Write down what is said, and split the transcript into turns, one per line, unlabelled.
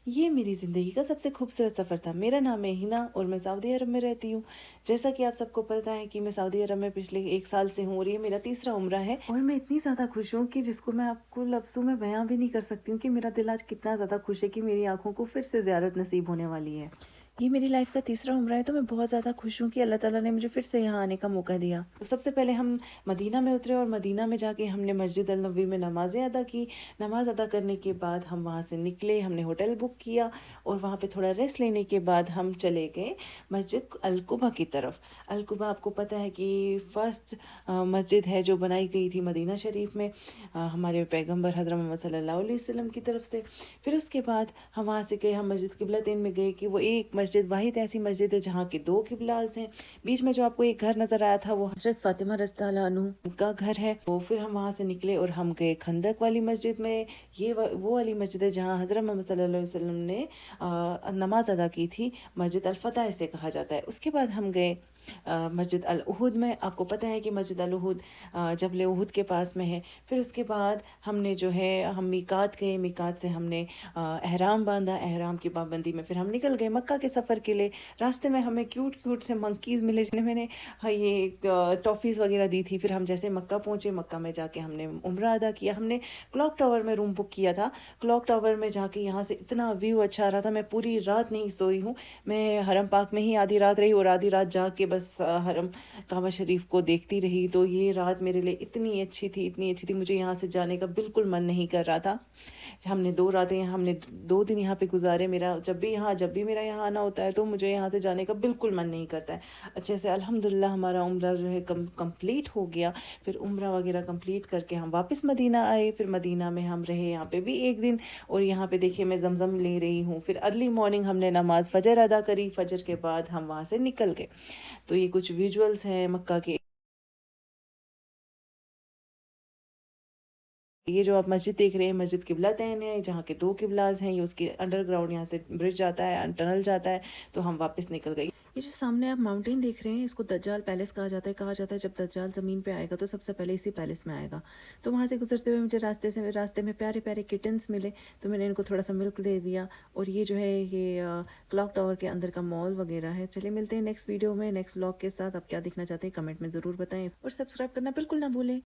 ये मेरी ज़िंदगी का सबसे खूबसूरत सफ़र था। मेरा नाम है हिना और मैं सऊदी अरब में रहती हूँ। जैसा कि आप सबको पता है कि मैं सऊदी अरब में पिछले 1 साल से हूँ और ये मेरा तीसरा उम्रा है और मैं इतनी ज़्यादा खुश हूँ कि जिसको मैं आपको लफ्ज़ों में बयाँ भी नहीं कर सकती हूँ कि मेरा दिल आज कितना ज़्यादा खुश है कि मेरी आँखों को फिर से ज़ियारत नसीब होने वाली है। ये मेरी लाइफ़ का तीसरा उम्रा है, तो मैं बहुत ज़्यादा खुश हूँ कि अल्लाह ताला ने मुझे फिर से यहाँ आने का मौका दिया। तो सबसे पहले हम मदीना में उतरे और मदीना में जाके हमने मस्जिद अल नबी में नमाज़ें अदा की। नमाज़ अदा करने के बाद हम वहाँ से निकले, हमने होटल बुक किया और वहाँ पे थोड़ा रेस्ट लेने के बाद हम चले गए मस्जिद अल कुबा की तरफ। अल कुबा आपको पता है कि फर्स्ट मस्जिद है जो बनाई गई थी मदीना शरीफ में, हमारे पैगंबर हज़रत मोहम्मद सल्लल्लाहु अलैहि वसल्लम की तरफ से। फिर उसके बाद हम वहाँ से गए, हम मस्जिद किबलतैन में गए कि वो एक मस्जिद वाहिद ऐसी मस्जिद है जहाँ के 2 किबलाज़ हैं। बीच में जो आपको एक घर नज़र आया था वो हज़रत फ़ातिमा रज़ियल्लाहु अन्हा का घर है। तो फिर हम वहाँ से निकले और हम गए खंदक वाली मस्जिद में। ये वो वाली मस्जिद है जहाँ हज़रत मोहम्मद सल्लल्लाहु अलैहि वसल्लम ने नमाज़ अदा की थी। मस्जिद अल फ़तह इसे कहा जाता है। उसके बाद हम गए मस्जिद अल उहुद में। आपको पता है कि मस्जिद अल उहुद जबल उहुद के पास में है। फिर उसके बाद हमने जो है हम मीकात गए, मीकात से हमने एहराम बाँधा, एहराम की पाबंदी में फिर हम निकल गए मक्का के सफ़र के लिए। रास्ते में हमें क्यूट-क्यूट से मंकीज़ मिले जिन्हें मैंने ये टॉफ़ीज़ वग़ैरह दी थी। फिर हम जैसे मक्का पहुँचे, मक्का में जाके हमने उम्रा अदा किया। हमने क्लॉक टावर में रूम बुक किया था। क्लॉक टावर में जाके यहाँ से इतना व्यू अच्छा आ रहा था, मैं पूरी रात नहीं सोई हूँ। मैं हरम पाक में ही आधी रात रही और आधी रात जाग के बस हरम काबा शरीफ को देखती रही। तो ये रात मेरे लिए इतनी अच्छी थी, मुझे यहाँ से जाने का बिल्कुल मन नहीं कर रहा था। हमने 2 रातें हमने 2 दिन यहाँ पे गुज़ारे। मेरा जब भी मेरा यहाँ आना होता है तो मुझे यहाँ से जाने का बिल्कुल मन नहीं करता है। अच्छे से अल्हम्दुलिल्लाह हमारा उम्रा जो है कंप्लीट हो गया। फिर उम्रा वग़ैरह कंप्लीट करके हम वापस मदीना आए। फिर मदीना में हम रहे यहाँ पे भी 1 दिन और यहाँ पे देखिए मैं ज़मज़म ले रही हूँ। फिर अर्ली मॉर्निंग हमने नमाज़ फ़जर अदा करी, फ़जर के बाद हम वहाँ से निकल गए। तो ये कुछ विजुअल्स हैं मक्का के। ये जो आप मस्जिद देख रहे हैं, मस्जिद किबलतैन है, जहाँ के 2 किबलाज़ हैं, ये उसके अंडरग्राउंड यहाँ से ब्रिज जाता है, टनल जाता है, तो हम वापस निकल गए। ये जो सामने आप माउंटेन देख रहे हैं, इसको दज्जाल पैलेस कहा जाता है। कहा जाता है जब दज्जाल ज़मीन पे आएगा तो सबसे पहले इसी पैलेस में आएगा। तो वहाँ से गुज़रते हुए मुझे रास्ते में प्यारे-प्यारे किटन्स मिले, तो मैंने इनको थोड़ा-सा मिल्क दे दिया। और ये जो है ये क्लॉक टावर के अंदर का मॉल वगैरह है। चलिए मिलते हैं नेक्स्ट वीडियो में, नेक्स्ट व्लॉग के साथ। आप क्या देखना चाहते हैं कमेंट में ज़रूर बताएँ और सब्सक्राइब करना बिल्कुल ना भूलें।